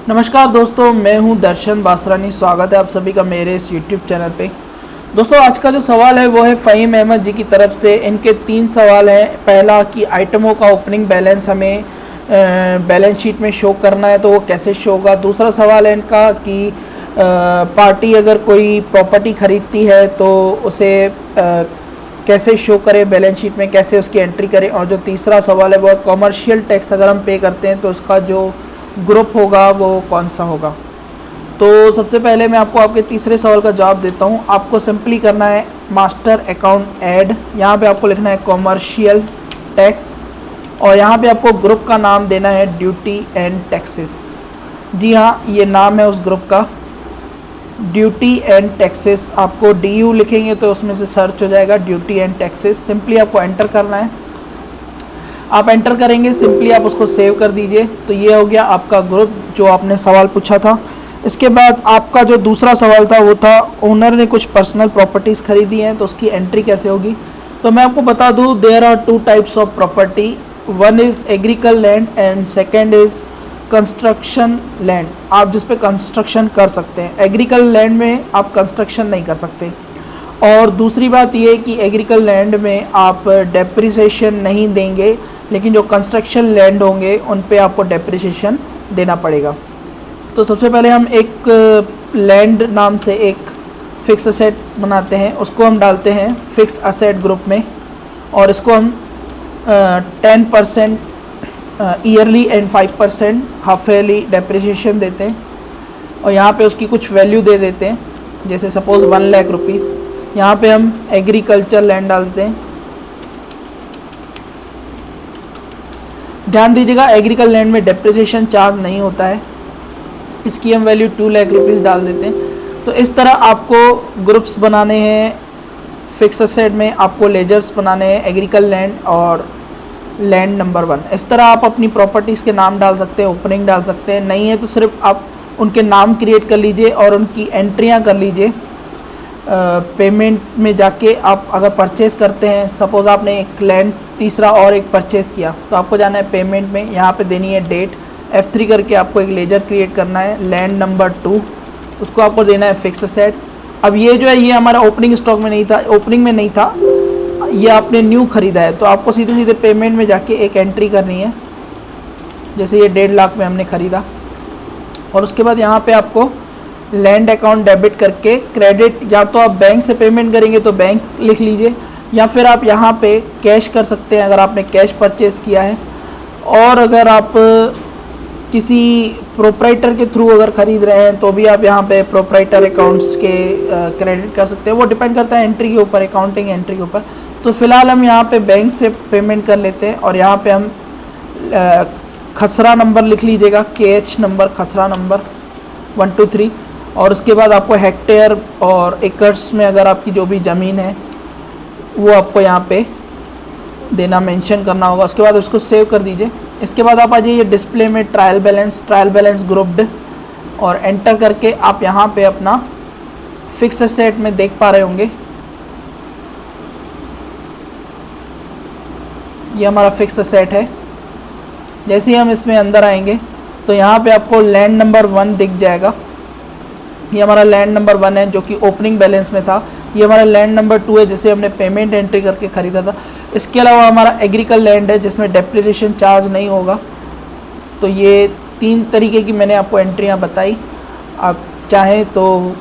नमस्कार दोस्तों, मैं हूं दर्शन बासरानी। स्वागत है आप सभी का मेरे इस यूट्यूब चैनल पे। दोस्तों, आज का जो सवाल है वो है फ़हीम अहमद जी की तरफ से। इनके 3 सवाल हैं। पहला कि आइटमों का ओपनिंग बैलेंस हमें बैलेंस शीट में शो करना है तो वो कैसे शो होगा। दूसरा सवाल है इनका कि पार्टी अगर कोई प्रॉपर्टी ख़रीदती है तो उसे कैसे शो करे बैलेंस शीट में, कैसे उसकी एंट्री करें। और जो तीसरा सवाल है वो कॉमर्शियल टैक्स अगर हम पे करते हैं तो उसका जो ग्रुप होगा वो कौन सा होगा। तो सबसे पहले मैं आपको आपके तीसरे सवाल का जवाब देता हूँ। आपको सिंपली करना है मास्टर अकाउंट ऐड, यहाँ पे आपको लिखना है कॉमर्शियल टैक्स और यहाँ पे आपको ग्रुप का नाम देना है ड्यूटी एंड टैक्सेस। जी हाँ, ये नाम है उस ग्रुप का, ड्यूटी एंड टैक्सेस। आपको DU लिखेंगे तो उसमें से सर्च हो जाएगा ड्यूटी एंड टैक्सेस। सिंपली आपको एंटर करना है। आप एंटर करेंगे, सिंपली आप उसको सेव कर दीजिए। तो ये हो गया आपका ग्रुप जो आपने सवाल पूछा था। इसके बाद आपका जो दूसरा सवाल था वो था ओनर ने कुछ पर्सनल प्रॉपर्टीज़ खरीदी हैं तो उसकी एंट्री कैसे होगी। तो मैं आपको बता दूं, there are 2 types of property. One is agricultural land and second is construction land. आप जिस पे कंस्ट्रक्शन कर सकते हैं, एग्रीकल लैंड में आप कंस्ट्रक्शन नहीं कर सकते। और दूसरी बात ये कि एग्रीकल लैंड में आप डेप्रिसिएशन नहीं देंगे, लेकिन जो कंस्ट्रक्शन लैंड होंगे उन पे आपको डेप्रिसिएशन देना पड़ेगा। तो सबसे पहले हम एक लैंड नाम से एक फिक्स असेट बनाते हैं, उसको हम डालते हैं फिक्स असेट ग्रुप में और इसको हम 10% yearly and 5% half yearly depreciation देते हैं। और यहाँ पे उसकी कुछ वैल्यू दे देते हैं, जैसे सपोज़ 1 लाख रुपीज़। यहाँ पे हम एग्रीकल्चर लैंड डालते हैं। ध्यान दीजिएगा, एग्रीकल लैंड में डेप्रिसिएशन चार्ज नहीं होता है। इसकी हम वैल्यू 2 लाख रुपीज़ डाल देते हैं। तो इस तरह आपको ग्रुप्स बनाने हैं। फिक्स असेट में आपको लेजर्स बनाने हैं, एग्रीकल लैंड और लैंड नंबर 1। इस तरह आप अपनी प्रॉपर्टीज़ के नाम डाल सकते हैं, ओपनिंग डाल सकते हैं। नहीं है तो सिर्फ आप उनके नाम क्रिएट कर लीजिए और उनकी एंट्रियाँ कर लीजिए। पेमेंट में जाके आप अगर परचेज़ करते हैं, सपोज़ आपने एक लैंड तीसरा और एक परचेज़ किया तो आपको जाना है पेमेंट में, यहाँ पे देनी है डेट। F3 करके आपको एक लेजर क्रिएट करना है, लैंड नंबर 2, उसको आपको देना है फिक्स असेट। अब ये जो है ये हमारा ओपनिंग स्टॉक में नहीं था, ओपनिंग में नहीं था, ये आपने न्यू ख़रीदा है। तो आपको सीधे सीधे पेमेंट में जाके एक एंट्री करनी है, जैसे ये 1.5 लाख में हमने ख़रीदा। और उसके बाद यहाँ पर आपको लैंड अकाउंट डेबिट करके क्रेडिट, या तो आप बैंक से पेमेंट करेंगे तो बैंक लिख लीजिए, या फिर आप यहाँ पे कैश कर सकते हैं अगर आपने कैश परचेज़ किया है। और अगर आप किसी प्रोप्राइटर के थ्रू अगर ख़रीद रहे हैं तो भी आप यहाँ पे प्रोप्राइटर अकाउंट्स के क्रेडिट कर सकते हैं। वो डिपेंड करता है एंट्री के ऊपर, अकाउंटिंग एंट्री के ऊपर। तो फ़िलहाल हम यहाँ पे बैंक से पेमेंट कर लेते हैं और यहाँ पे हम खसरा नंबर लिख लीजिएगा, KH नंबर, खसरा नंबर 1 2 3। और उसके बाद आपको हेक्टेयर और एकर्स में अगर आपकी जो भी ज़मीन है वो आपको यहाँ पे देना, मेंशन करना होगा। उसके बाद उसको सेव कर दीजिए। इसके बाद आप आ जाइए डिस्प्ले में ट्रायल बैलेंस ग्रुप्ड और एंटर करके आप यहाँ पे अपना फिक्स असेट में देख पा रहे होंगे, ये हमारा फिक्स असेट है। जैसे ही हम इसमें अंदर आएंगे तो यहाँ पे आपको लैंड नंबर 1 दिख जाएगा। ये हमारा लैंड नंबर 1 है जो कि ओपनिंग बैलेंस में था। ये हमारा लैंड नंबर 2 है जिसे हमने पेमेंट एंट्री करके ख़रीदा था। इसके अलावा हमारा एग्रीकल लैंड है जिसमें डेप्रिसिएशन चार्ज नहीं होगा। तो ये 3 तरीके की मैंने आपको एंट्रियाँ बताई। आप चाहें तो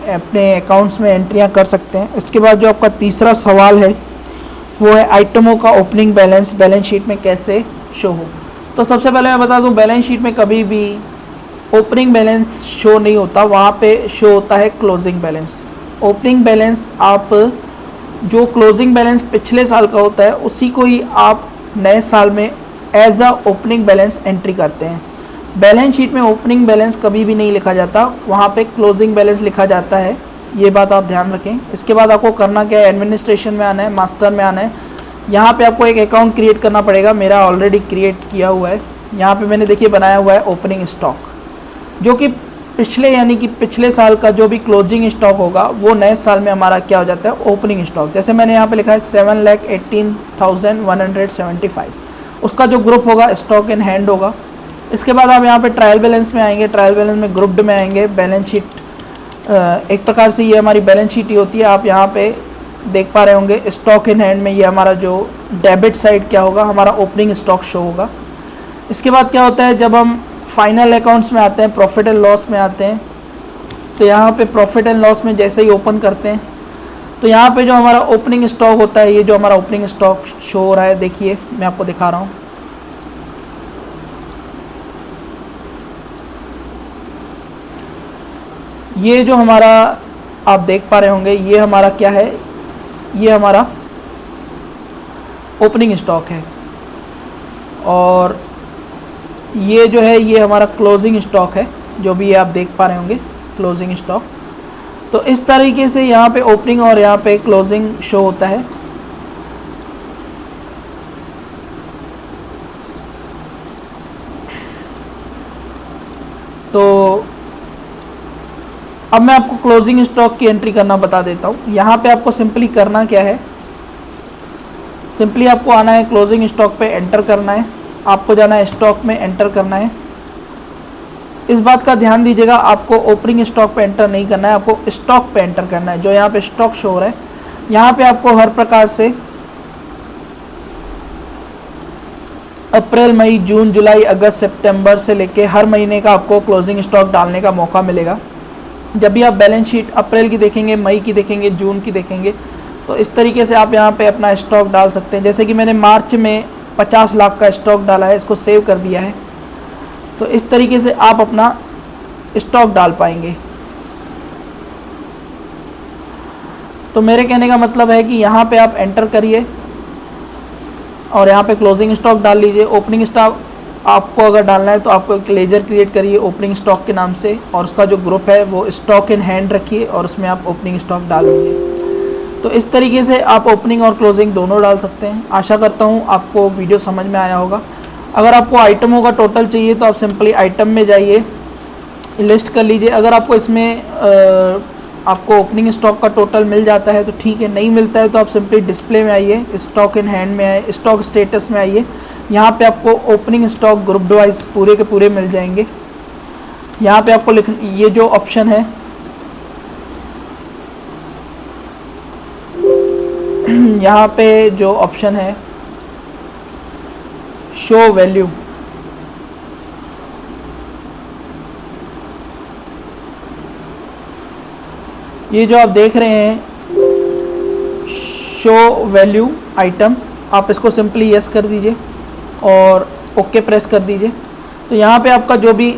अपने अकाउंट्स में एंट्रियाँ कर सकते हैं। इसके बाद जो आपका तीसरा सवाल है वो है आइटमों का ओपनिंग बैलेंस बैलेंस शीट में कैसे शो हो। तो सबसे पहले मैं बता दूं, बैलेंस शीट में कभी भी ओपनिंग बैलेंस शो नहीं होता, वहाँ पे शो होता है क्लोजिंग बैलेंस। ओपनिंग बैलेंस आप जो क्लोजिंग बैलेंस पिछले साल का होता है उसी को ही आप नए साल में as a opening balance entry करते हैं। बैलेंस शीट में ओपनिंग बैलेंस कभी भी नहीं लिखा जाता, वहाँ पे क्लोजिंग बैलेंस लिखा जाता है। ये बात आप ध्यान रखें। इसके बाद आपको करना क्या है, एडमिनिस्ट्रेशन में आना है, मास्टर में आना है। यहाँ पे आपको एक अकाउंट क्रिएट करना पड़ेगा, मेरा ऑलरेडी क्रिएट किया हुआ है। यहाँ पे मैंने देखिए बनाया हुआ है ओपनिंग स्टॉक, जो कि पिछले साल का जो भी क्लोजिंग स्टॉक होगा वो नए साल में हमारा क्या हो जाता है, ओपनिंग स्टॉक। जैसे मैंने यहाँ पे लिखा है 7,18,175, उसका जो ग्रुप होगा स्टॉक इन हैंड होगा। इसके बाद आप यहाँ पे ट्रायल बैलेंस में आएंगे, ट्रायल बैलेंस में ग्रुप्ड में आएंगे, बैलेंस शीट, एक प्रकार से ये हमारी बैलेंस शीट ही होती है। आप यहाँ पे देख पा रहे होंगे स्टॉक इन हैंड में ये हमारा जो डेबिट साइड क्या होगा, हमारा ओपनिंग स्टॉक शो होगा। इसके बाद क्या होता है, जब हम फाइनल अकाउंट्स में आते हैं, प्रॉफिट एंड लॉस में आते हैं, तो यहाँ पे प्रॉफिट एंड लॉस में जैसे ही ओपन करते हैं तो यहाँ पे जो हमारा ओपनिंग स्टॉक होता है, ये जो हमारा ओपनिंग स्टॉक शो हो रहा है, देखिए मैं आपको दिखा रहा हूँ। ये जो हमारा आप देख पा रहे होंगे, ये हमारा क्या है, ये हमारा ओपनिंग स्टॉक है, और ये जो है ये हमारा क्लोजिंग स्टॉक है, जो भी ये आप देख पा रहे होंगे क्लोजिंग स्टॉक। तो इस तरीके से यहाँ पे ओपनिंग और यहाँ पे क्लोजिंग शो होता है। तो अब मैं आपको क्लोजिंग स्टॉक की एंट्री करना बता देता हूँ। यहाँ पे आपको सिंपली करना क्या है, सिंपली आपको आना है क्लोजिंग स्टॉक पे एंटर करना है, आपको जाना है स्टॉक में एंटर करना है। इस बात का ध्यान दीजिएगा, आपको ओपनिंग स्टॉक पे एंटर नहीं करना है, आपको स्टॉक पे एंटर करना है। जो यहाँ पे स्टॉक शो हो रहा है, यहाँ पे आपको हर प्रकार से अप्रैल, मई, जून, जुलाई, अगस्त, सितंबर से लेके हर महीने का आपको क्लोजिंग स्टॉक डालने का मौका मिलेगा। जब भी आप बैलेंस शीट अप्रैल की देखेंगे, मई की देखेंगे, जून की देखेंगे, तो इस तरीके से आप यहाँ पे अपना स्टॉक डाल सकते हैं। जैसे कि मैंने मार्च में 50 लाख का स्टॉक डाला है, इसको सेव कर दिया है, तो इस तरीके से आप अपना स्टॉक डाल पाएंगे। तो मेरे कहने का मतलब है कि यहाँ पे आप एंटर करिए और यहाँ पे क्लोजिंग स्टॉक डाल लीजिए। ओपनिंग स्टॉक आपको अगर डालना है तो आपको एक लेजर क्रिएट करिए ओपनिंग स्टॉक के नाम से, और उसका जो ग्रुप है वो स्टॉक इन हैंड रखिए और उसमें आप ओपनिंग स्टॉक डाल दीजिए। तो इस तरीके से आप ओपनिंग और क्लोजिंग दोनों डाल सकते हैं। आशा करता हूँ आपको वीडियो समझ में आया होगा। अगर आपको आइटमों का टोटल चाहिए तो आप सिंपली आइटम में जाइए, लिस्ट कर लीजिए। अगर आपको इसमें आपको ओपनिंग स्टॉक का टोटल मिल जाता है तो ठीक है, नहीं मिलता है तो आप सिंपली डिस्प्ले में आइए, स्टॉक इन हैंड में आए, स्टॉक स्टेटस में आइए। यहाँ पे आपको ओपनिंग स्टॉक ग्रुप वाइज पूरे के पूरे मिल जाएंगे। यहाँ पे आपको ये जो ऑप्शन है यहाँ पे जो ऑप्शन है शो वैल्यू, ये जो आप देख रहे हैं शो वैल्यू आइटम, आप इसको सिंपली यस कर दीजिए और ओके प्रेस कर दीजिए। तो यहाँ पे आपका जो भी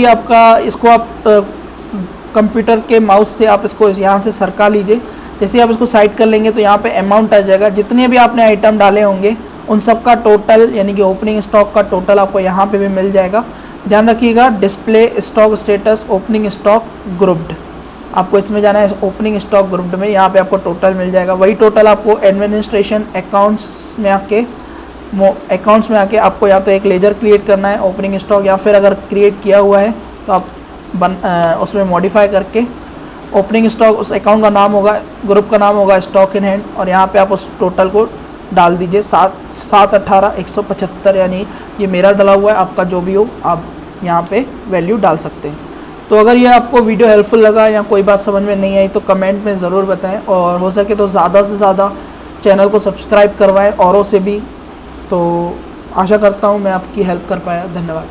आपका इसको आप कंप्यूटर के माउस से आप इसको यहाँ से सरका लीजिए। जैसे आप इसको साइड कर लेंगे तो यहाँ पे अमाउंट आ जाएगा, जितने भी आपने आइटम डाले होंगे उन सब का टोटल, यानी कि ओपनिंग स्टॉक का टोटल आपको यहाँ पे भी मिल जाएगा। ध्यान रखिएगा, display stock status opening stock grouped, आपको इसमें जाना है ओपनिंग स्टॉक ग्रुप्ड में। यहाँ पे आपको टोटल मिल जाएगा। वही टोटल आपको एडमिनिस्ट्रेशन अकाउंट्स में आके आपको या तो एक लेजर क्रिएट करना है ओपनिंग स्टॉक, या फिर अगर क्रिएट किया हुआ है तो आप उसमें मॉडिफाई करके ओपनिंग स्टॉक, उस अकाउंट का नाम होगा, ग्रुप का नाम होगा स्टॉक इन हैंड, और यहाँ पे आप उस टोटल को डाल दीजिए 718,175, यानी ये मेरा डला हुआ है, आपका जो भी हो आप यहाँ पे वैल्यू डाल सकते हैं। तो अगर ये आपको वीडियो हेल्पफुल लगा या कोई बात समझ में नहीं आई तो कमेंट में ज़रूर बताएं, और हो सके तो ज़्यादा से ज़्यादा चैनल को सब्सक्राइब करवाएं औरों से भी। तो आशा करता हूँ मैं आपकी हेल्प कर पाया। धन्यवाद।